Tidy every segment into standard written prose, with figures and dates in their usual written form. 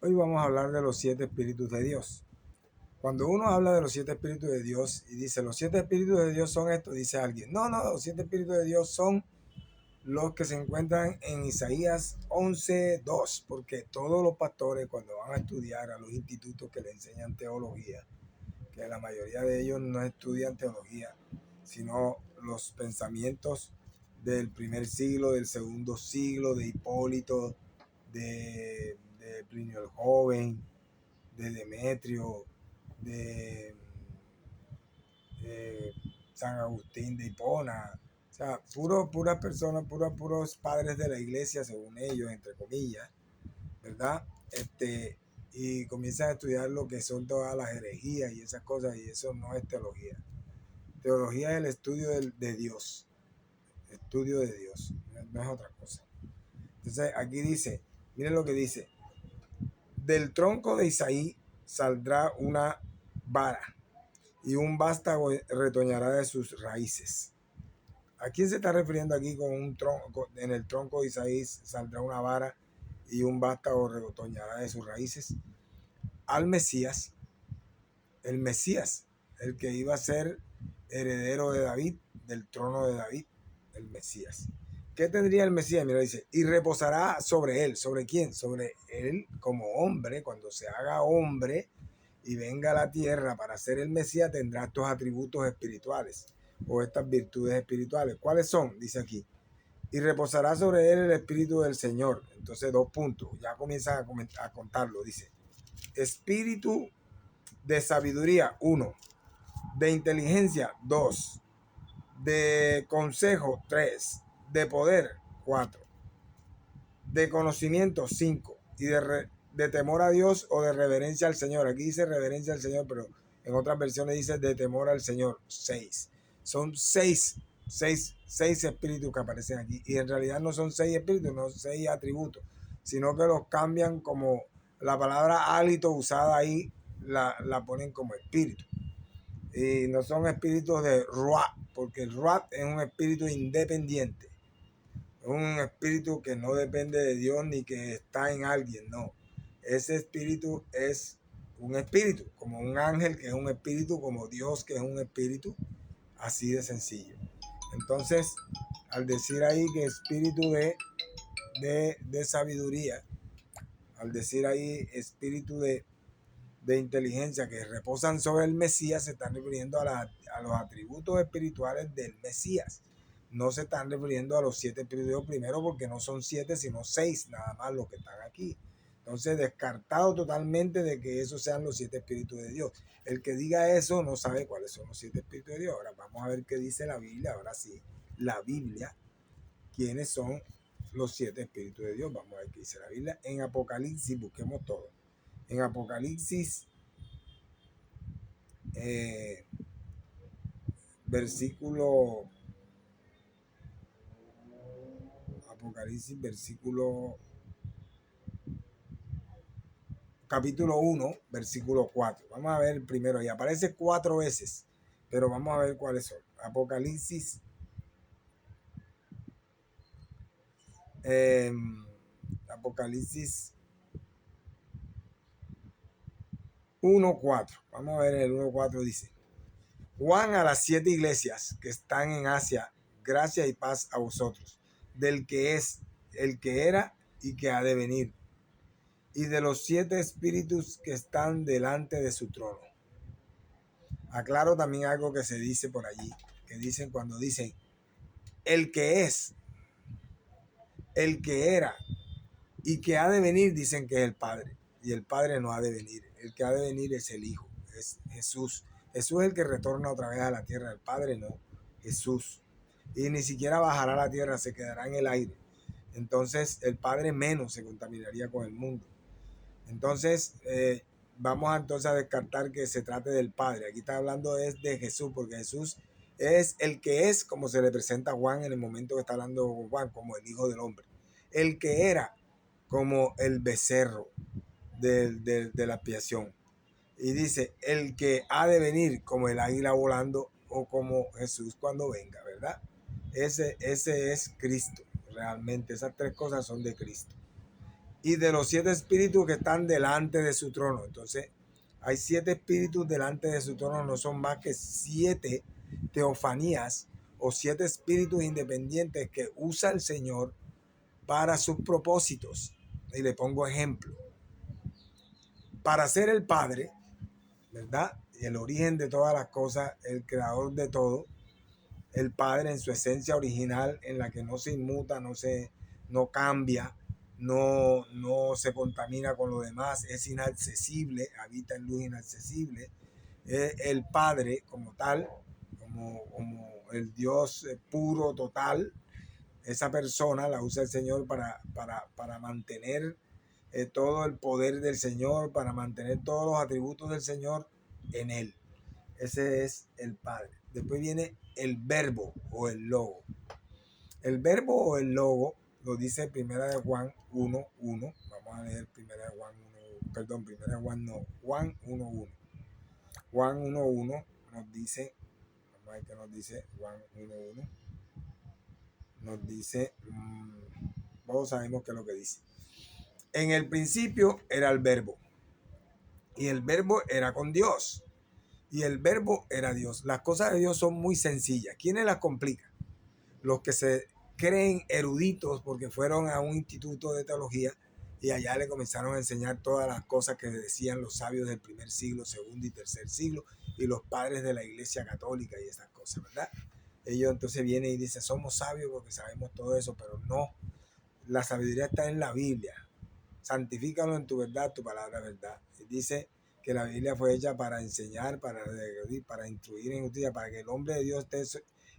Hoy vamos a hablar de los 7 espíritus de Dios. Cuando uno habla de los 7 espíritus de Dios y dice los 7 espíritus de Dios son esto, dice alguien, no, los 7 espíritus de Dios son los que se encuentran en Isaías 11:2, porque todos los pastores cuando van a estudiar a los institutos que le enseñan teología, que la mayoría de ellos no estudian teología, sino los pensamientos del primer siglo, del segundo siglo, de Hipólito, de Plinio el Joven, de Demetrio, de San Agustín de Hipona, o sea, puras personas, puros padres de la iglesia, según ellos, entre comillas, ¿verdad? Y comienzan a estudiar lo que son todas las herejías y esas cosas, y eso no es teología. Teología es el estudio de Dios, estudio de Dios, no es otra cosa. Entonces aquí dice, miren lo que dice, del tronco de Isaí saldrá una vara y un vástago retoñará de sus raíces. ¿A quién se está refiriendo aquí con un tronco? En el tronco de Isaí saldrá una vara y un vástago retoñará de sus raíces. Al Mesías, el Mesías, el que iba a ser heredero de David, del trono de David, el Mesías. ¿Qué tendría el Mesías? Mira, dice, y reposará sobre él. ¿Sobre quién? Sobre él como hombre. Cuando se haga hombre y venga a la tierra para ser el Mesías, tendrá estos atributos espirituales o estas virtudes espirituales. ¿Cuáles son? Dice aquí. Y reposará sobre él el Espíritu del Señor. Entonces, 2 puntos. Ya comienzan a contarlo. Dice, Espíritu de sabiduría, 1. De inteligencia, 2. De consejo, 3. De poder, 4. De conocimiento, 5. Y de temor a Dios o de reverencia al Señor. Aquí dice reverencia al Señor, pero en otras versiones dice de temor al Señor, 6. Son 6 espíritus que aparecen aquí. Y en realidad no son 6 espíritus, no 6 atributos, sino que los cambian como la palabra hálito usada ahí, la ponen como espíritu. Y no son espíritus de Ruach, porque el Ruach es un espíritu independiente. Es un espíritu que no depende de Dios ni que está en alguien, no. Ese espíritu es un espíritu, como un ángel que es un espíritu, como Dios que es un espíritu, así de sencillo. Entonces, al decir ahí que espíritu de sabiduría, al decir ahí espíritu de inteligencia que reposan sobre el Mesías, se están refiriendo a los atributos espirituales del Mesías. No se están refiriendo a los 7 espíritus de Dios, primero porque no son 7 sino 6 nada más los que están aquí. Entonces, descartado totalmente de que esos sean los 7 espíritus de Dios. El que diga eso no sabe cuáles son los 7 espíritus de Dios. Ahora vamos a ver qué dice la Biblia. Ahora sí, la Biblia, quiénes son los 7 espíritus de Dios. Vamos a ver qué dice la Biblia. En Apocalipsis, busquemos todo. En Apocalipsis, versículo Apocalipsis, capítulo 1, versículo 4. Vamos a ver primero, y aparece 4 veces, pero vamos a ver cuáles son. Apocalipsis, Apocalipsis 1:4. Vamos a ver el 1:4 dice, Juan a las 7 iglesias que están en Asia, gracia y paz a vosotros, del que es, el que era y que ha de venir, y de los 7 espíritus que están delante de su trono. Aclaro también algo que se dice por allí, que dicen cuando dicen el que es, el que era y que ha de venir, dicen que es el Padre, y el Padre no ha de venir, el que ha de venir es el Hijo, es Jesús. Jesús es el que retorna otra vez a la tierra, el Padre no, Jesús. Y ni siquiera bajará a la tierra, se quedará en el aire. Entonces el Padre menos se contaminaría con el mundo. Entonces, vamos entonces a descartar que se trate del Padre. Aquí está hablando de Jesús, porque Jesús es el que es, como se le presenta a Juan en el momento que está hablando con Juan, como el Hijo del Hombre. El que era, como el becerro de la expiación. Y dice, el que ha de venir, como el águila volando, o como Jesús cuando venga, ¿verdad? Ese es Cristo, realmente. Esas 3 cosas son de Cristo. y de los 7 espíritus que están delante de su trono. Entonces, hay 7 espíritus delante de su trono, no son más que 7 teofanías o 7 espíritus independientes que usa el Señor para sus propósitos. Y le pongo ejemplo. Para ser el Padre, ¿verdad? Y el origen de todas las cosas, el creador de todo, el Padre en su esencia original, en la que no se inmuta, no cambia, no se contamina con lo demás, es inaccesible, habita en luz inaccesible. El Padre como tal, como el Dios puro, total, esa persona la usa el Señor para mantener todo el poder del Señor, para mantener todos los atributos del Señor en él. Ese es el Padre. Después viene el verbo o el logo. El verbo o el logo lo dice Primera de Juan 1:1. Vamos a leer Primera de Juan 1, perdón, Primera de Juan no, Juan 1:1. Juan 1:1 nos dice, vamos a ver qué nos dice Juan 1:1. Nos dice, todos sabemos qué es lo que dice. En el principio era el verbo, y el verbo era con Dios, y el verbo era Dios. Las cosas de Dios son muy sencillas. ¿Quiénes las complican? Los que se creen eruditos porque fueron a un instituto de teología y allá le comenzaron a enseñar todas las cosas que decían los sabios del primer siglo, segundo y tercer siglo, y los padres de la Iglesia Católica y esas cosas, ¿verdad? Ellos entonces vienen y dicen, somos sabios porque sabemos todo eso, pero no, la sabiduría está en la Biblia. Santifícalo en tu verdad, tu palabra es verdad. Y dice que la Biblia fue hecha para enseñar, para instruir en justicia, para que el hombre de Dios esté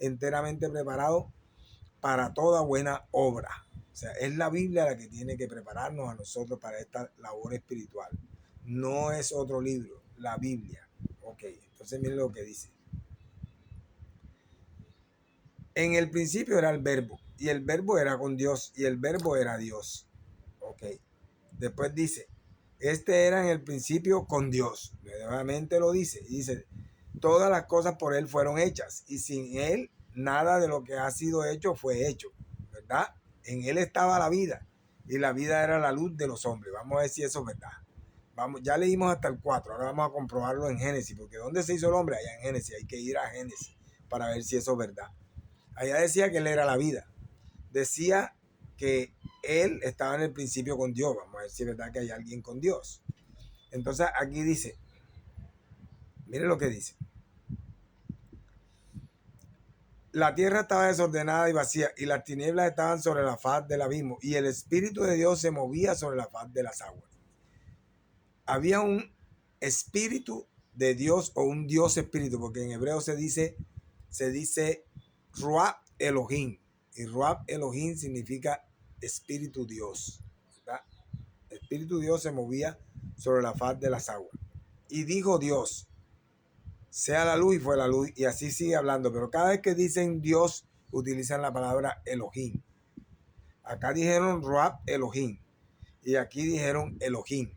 enteramente preparado para toda buena obra. O sea, es la Biblia la que tiene que prepararnos a nosotros para esta labor espiritual. No es otro libro, la Biblia. Ok, entonces miren lo que dice. En el principio era el verbo, y el verbo era con Dios, y el verbo era Dios. Ok. Después dice, este era en el principio con Dios. Nuevamente lo dice. Y dice, todas las cosas por Él fueron hechas. Y sin Él, nada de lo que ha sido hecho fue hecho. ¿Verdad? En Él estaba la vida. Y la vida era la luz de los hombres. Vamos a ver si eso es verdad. Vamos, ya leímos hasta el 4. Ahora vamos a comprobarlo en Génesis. Porque ¿dónde se hizo el hombre? Allá en Génesis. Hay que ir a Génesis para ver si eso es verdad. Allá decía que Él era la vida. Decía que Él estaba en el principio con Dios. Vamos a ver si es verdad que hay alguien con Dios. Entonces aquí dice, mire lo que dice. La tierra estaba desordenada y vacía, y las tinieblas estaban sobre la faz del abismo, y el Espíritu de Dios se movía sobre la faz de las aguas. Había un Espíritu de Dios o un Dios Espíritu, porque en hebreo se dice Ruach Elohim, y Ruach Elohim significa Espíritu Dios, ¿verdad? El Espíritu Dios se movía sobre la faz de las aguas. Y dijo Dios, sea la luz, y fue la luz, y así sigue hablando. Pero cada vez que dicen Dios, utilizan la palabra Elohim. Acá dijeron Ruach Elohim, y aquí dijeron Elohim,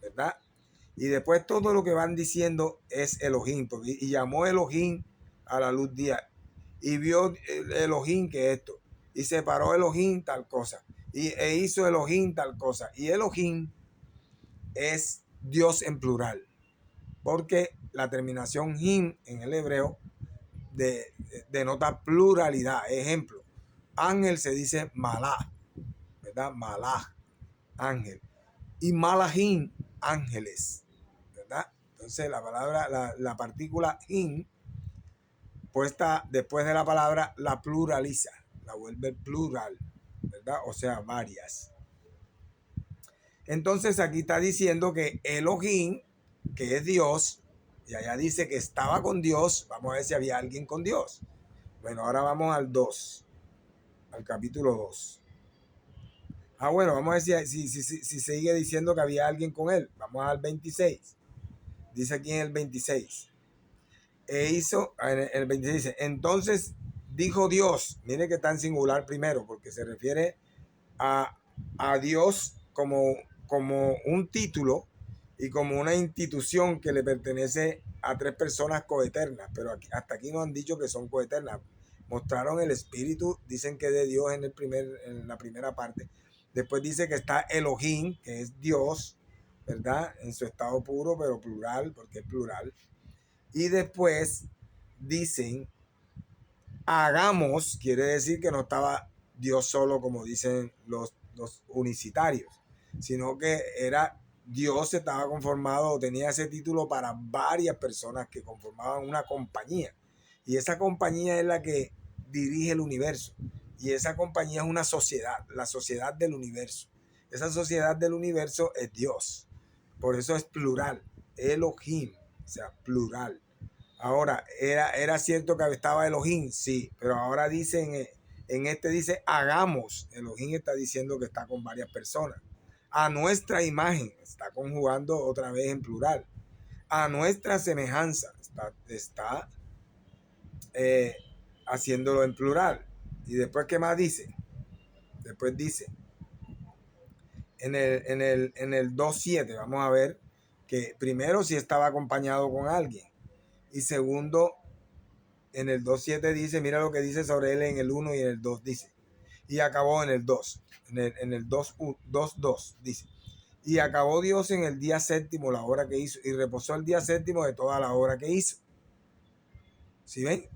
¿verdad? Y después todo lo que van diciendo es Elohim, y llamó Elohim a la luz día, y vio Elohim que esto, y separó Elohim tal cosa, e hizo Elohim tal cosa. Y Elohim es Dios en plural, porque la terminación him en el hebreo denota pluralidad. Ejemplo, ángel se dice malach, ¿verdad? Malach, ángel. Y malachim, ángeles, ¿verdad? Entonces la palabra, la partícula him, puesta después de la palabra, la pluraliza, la vuelve plural, ¿verdad? O sea, varias. Entonces aquí está diciendo que Elohim, que es Dios, y allá dice que estaba con Dios. Vamos a ver si había alguien con Dios. Bueno, ahora vamos al 2, al capítulo 2. Bueno, vamos a ver si sigue diciendo que había alguien con él. Vamos al 26. Dice aquí en el 26. En el 26 dice, entonces dijo Dios, mire que está en singular primero, porque se refiere a Dios como un título y como una institución que le pertenece a 3 personas coeternas, pero hasta aquí no han dicho que son coeternas. Mostraron el Espíritu, dicen que de Dios en la primera parte, Después dice que está Elohim, que es Dios, ¿verdad? En su estado puro, pero plural, porque es plural. Y después dicen, hagamos, quiere decir que no estaba Dios solo, como dicen los unicitarios, sino que era Dios estaba conformado o tenía ese título para varias personas que conformaban una compañía. Y esa compañía es la que dirige el universo. Y esa compañía es una sociedad, la sociedad del universo. Esa sociedad del universo es Dios. Por eso es plural. Elohim, o sea, plural. Ahora, ¿era cierto que estaba Elohim? Sí, pero ahora dicen, en este dice, hagamos. Elohim está diciendo que está con varias personas. A nuestra imagen, está conjugando otra vez en plural. A nuestra semejanza, está haciéndolo en plural. Y después, ¿qué más dice? Después dice, en el 2.7, vamos a ver que primero si estaba acompañado con alguien. Y segundo, en el 2.7 dice, mira lo que dice sobre él en el 1 y en el 2 dice. Y acabó en el 2. En el 2.2 dice. Y acabó Dios en el día séptimo la obra que hizo. Y reposó el día séptimo de toda la obra que hizo. ¿Sí ven?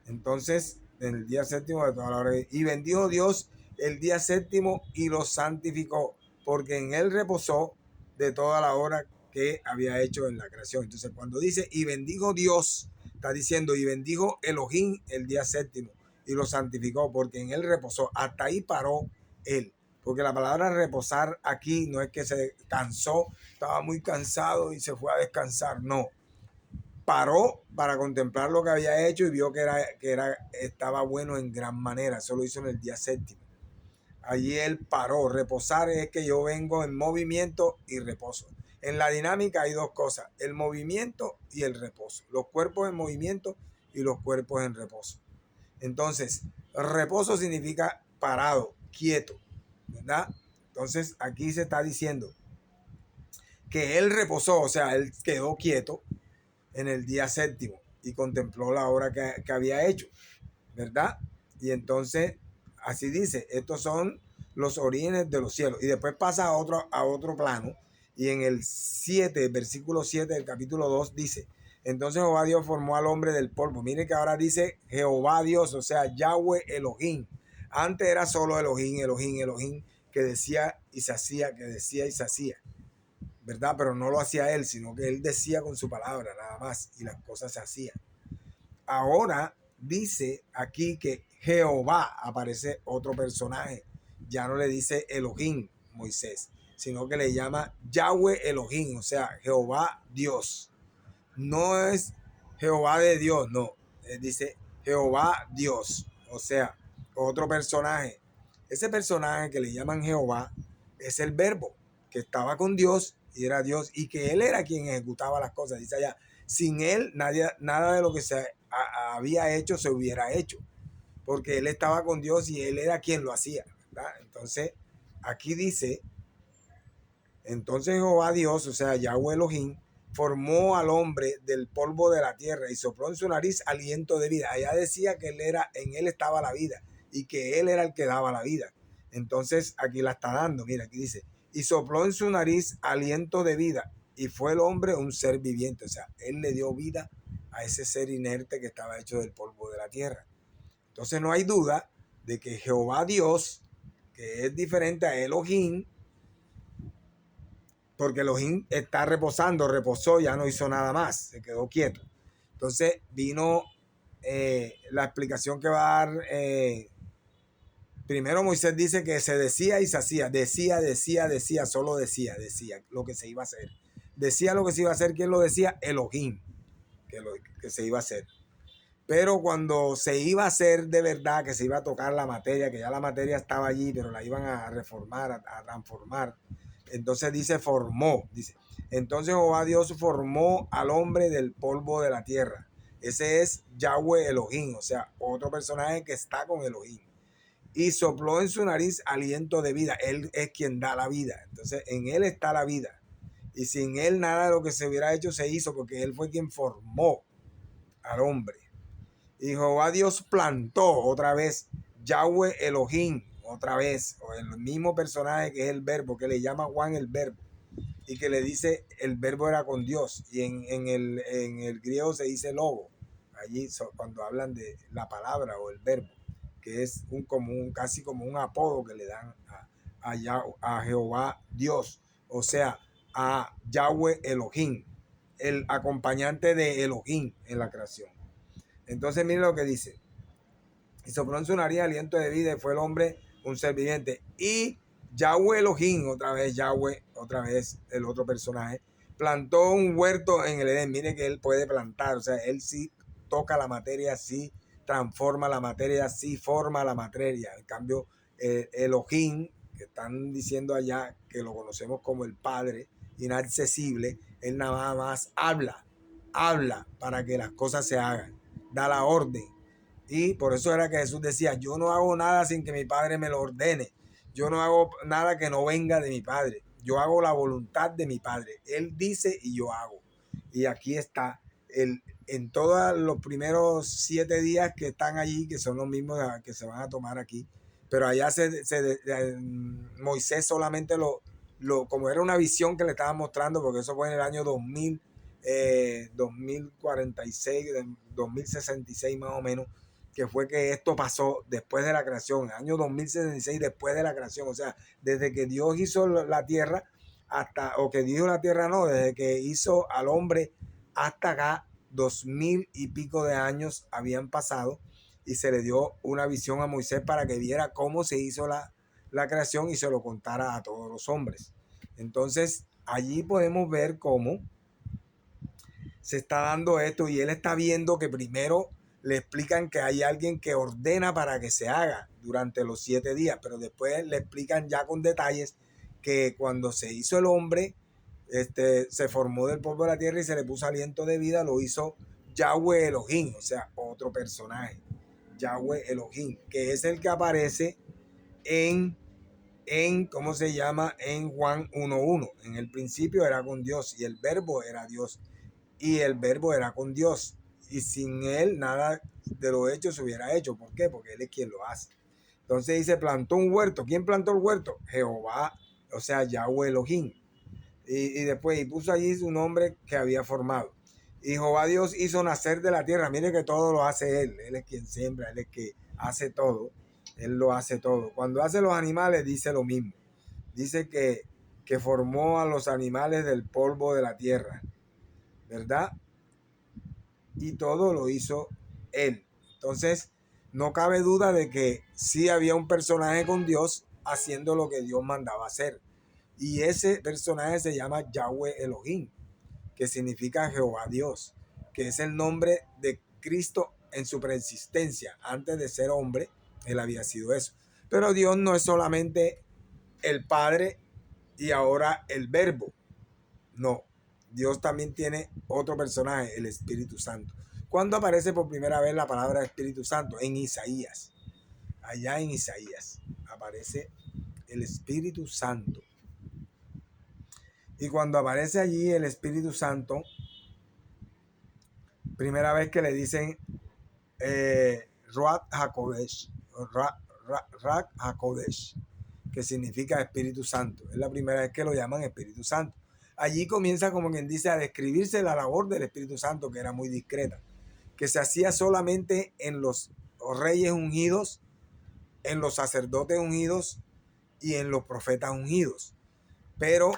Entonces, en el día séptimo de toda la obra que hizo. Y bendijo Dios el día séptimo y lo santificó. Porque en él reposó de toda la obra que había hecho en la creación. Entonces, cuando dice, y bendijo Dios, está diciendo, y bendijo Elohim el día séptimo y lo santificó, porque en él reposó. Hasta ahí paró él. Porque la palabra reposar aquí no es que se cansó, estaba muy cansado y se fue a descansar. No. Paró para contemplar lo que había hecho y vio que estaba bueno en gran manera. Eso lo hizo en el día séptimo. Allí él paró. Reposar es que yo vengo en movimiento y reposo. En la dinámica hay dos cosas, el movimiento y el reposo. Los cuerpos en movimiento y los cuerpos en reposo. Entonces, reposo significa parado, quieto, ¿verdad? Entonces, aquí se está diciendo que él reposó, o sea, él quedó quieto en el día séptimo y contempló la obra que había hecho, ¿verdad? Y entonces, así dice, estos son los orígenes de los cielos. Y después pasa a otro plano. Y en el 7, versículo 7 del capítulo 2 dice, entonces Jehová Dios formó al hombre del polvo. Miren que ahora dice Jehová Dios, o sea, Yahweh Elohim. Antes era solo Elohim, Elohim, Elohim, que decía y se hacía, que decía y se hacía, ¿verdad? Pero no lo hacía él, sino que él decía con su palabra nada más y las cosas se hacían. Ahora dice aquí que Jehová, aparece otro personaje. Ya no le dice Elohim, Moisés, sino que le llama Yahweh Elohim, o sea, Jehová Dios. No es Jehová de Dios, no. Él dice Jehová Dios, o sea, otro personaje. Ese personaje que le llaman Jehová es el verbo que estaba con Dios y era Dios y que él era quien ejecutaba las cosas. Dice allá, sin él nada de lo que se había hecho se hubiera hecho, porque él estaba con Dios y él era quien lo hacía, ¿verdad? Entonces, aquí dice, entonces Jehová Dios, o sea, Yahweh Elohim, formó al hombre del polvo de la tierra y sopló en su nariz aliento de vida. Allá decía que en él estaba la vida y que él era el que daba la vida. Entonces, aquí la está dando, mira, aquí dice, y sopló en su nariz aliento de vida y fue el hombre un ser viviente, o sea, él le dio vida a ese ser inerte que estaba hecho del polvo de la tierra. Entonces no hay duda de que Jehová Dios, que es diferente a Elohim, porque Elohim está reposando, reposó, ya no hizo nada más, se quedó quieto. Entonces vino la explicación que va a dar. Primero Moisés dice que se decía y se hacía, decía, solo decía lo que se iba a hacer. Decía lo que se iba a hacer, ¿quién lo decía? Elohim, que se iba a hacer. Pero cuando se iba a hacer de verdad, que se iba a tocar la materia, que ya la materia estaba allí, pero la iban a reformar, a transformar, entonces dice formó, dice. Entonces Jehová Dios formó al hombre del polvo de la tierra. Ese es Yahweh Elohim, o sea, otro personaje que está con Elohim. Y sopló en su nariz aliento de vida. Él es quien da la vida. Entonces en él está la vida. Y sin él nada de lo que se hubiera hecho se hizo, porque él fue quien formó al hombre. Y Jehová Dios plantó otra vez Yahweh Elohim, otra vez, o el mismo personaje que es el verbo, que le llama Juan el verbo, y que le dice el verbo era con Dios, y en el griego se dice logo, allí cuando hablan de la palabra o el verbo, que es casi como un apodo que le dan a Jehová Dios, o sea, a Yahweh Elohim, el acompañante de Elohim en la creación. Entonces mire lo que dice: y sopló en su nariz aliento de vida y fue el hombre un ser viviente. Y Yahweh Elohim, otra vez el otro personaje, plantó un huerto en el Edén. Mire que él puede plantar, o sea, él sí toca la materia, sí transforma la materia, sí forma la materia. En cambio, Elohim, que están diciendo allá que lo conocemos como el Padre inaccesible, él nada más habla para que las cosas se hagan, da la orden. Y por eso era que Jesús decía: yo no hago nada sin que mi Padre me lo ordene. Yo no hago nada que no venga de mi Padre. Yo hago la voluntad de mi Padre. Él dice y yo hago. Y aquí está. En todos los primeros 7 días que están allí, que son los mismos que se van a tomar aquí, pero allá Moisés solamente como era una visión que le estaba mostrando, porque eso fue en el año 2046, 2066 más o menos, que fue que esto pasó después de la creación, año 2066 después de la creación, o sea, desde que Dios hizo la tierra desde que hizo al hombre hasta acá, 2000 y pico de años habían pasado, y se le dio una visión a Moisés para que viera cómo se hizo la creación y se lo contara a todos los hombres. Entonces, allí podemos ver cómo se está dando esto, y él está viendo que primero le explican que hay alguien que ordena para que se haga durante los 7 días, pero después le explican ya con detalles que cuando se hizo el hombre, se formó del polvo de la tierra y se le puso aliento de vida, lo hizo Yahweh Elohim, o sea, otro personaje, Yahweh Elohim, que es el que aparece ¿cómo se llama? En Juan 1:1. En el principio era con Dios y el verbo era Dios y el verbo era con Dios, y sin él nada de lo hecho se hubiera hecho. ¿Por qué? Porque él es quien lo hace. Entonces dice: plantó un huerto. ¿Quién plantó el huerto? Jehová, o sea, Yahweh Elohim. Y después puso allí su nombre que había formado. Y Jehová Dios hizo nacer de la tierra. Mire que todo lo hace él. Él es quien siembra, él es que hace todo. Él lo hace todo. Cuando hace los animales dice lo mismo. Dice que formó a los animales del polvo de la tierra, ¿verdad? Y todo lo hizo él. Entonces, no cabe duda de que sí había un personaje con Dios haciendo lo que Dios mandaba hacer. Y ese personaje se llama Yahweh Elohim, que significa Jehová Dios, que es el nombre de Cristo en su preexistencia. Antes de ser hombre, él había sido eso. Pero Dios no es solamente el Padre y ahora el Verbo. No, Dios también tiene otro personaje, el Espíritu Santo. ¿Cuándo aparece por primera vez la palabra Espíritu Santo? En Isaías. Allá en Isaías aparece el Espíritu Santo. Y cuando aparece allí el Espíritu Santo, primera vez que le dicen Ruach HaKodesh, Ruach HaKodesh, que significa Espíritu Santo. Es la primera vez que lo llaman Espíritu Santo. Allí comienza, como quien dice, a describirse la labor del Espíritu Santo, que era muy discreta, que se hacía solamente en los reyes ungidos, en los sacerdotes ungidos y en los profetas ungidos. Pero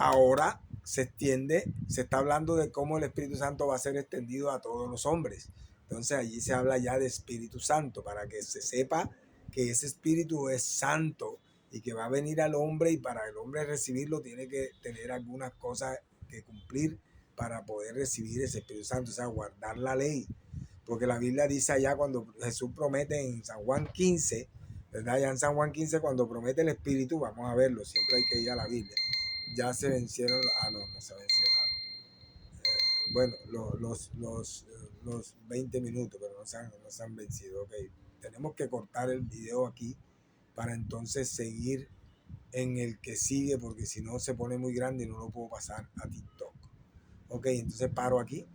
ahora se extiende, se está hablando de cómo el Espíritu Santo va a ser extendido a todos los hombres. Entonces allí se habla ya de Espíritu Santo, para que se sepa que ese Espíritu es santo y que va a venir al hombre, y para el hombre recibirlo tiene que tener algunas cosas que cumplir para poder recibir ese Espíritu Santo, o sea, guardar la ley. Porque la Biblia dice allá, cuando Jesús promete en San Juan 15, ¿verdad? Ya en San Juan 15, cuando promete el Espíritu, vamos a verlo, siempre hay que ir a la Biblia. Ya se vencieron, no se venció nada. Bueno, los 20 minutos, pero no se han vencido. Okay. Tenemos que cortar el video aquí para entonces seguir en el que sigue, porque si no se pone muy grande y no lo puedo pasar a TikTok. Ok, entonces paro aquí.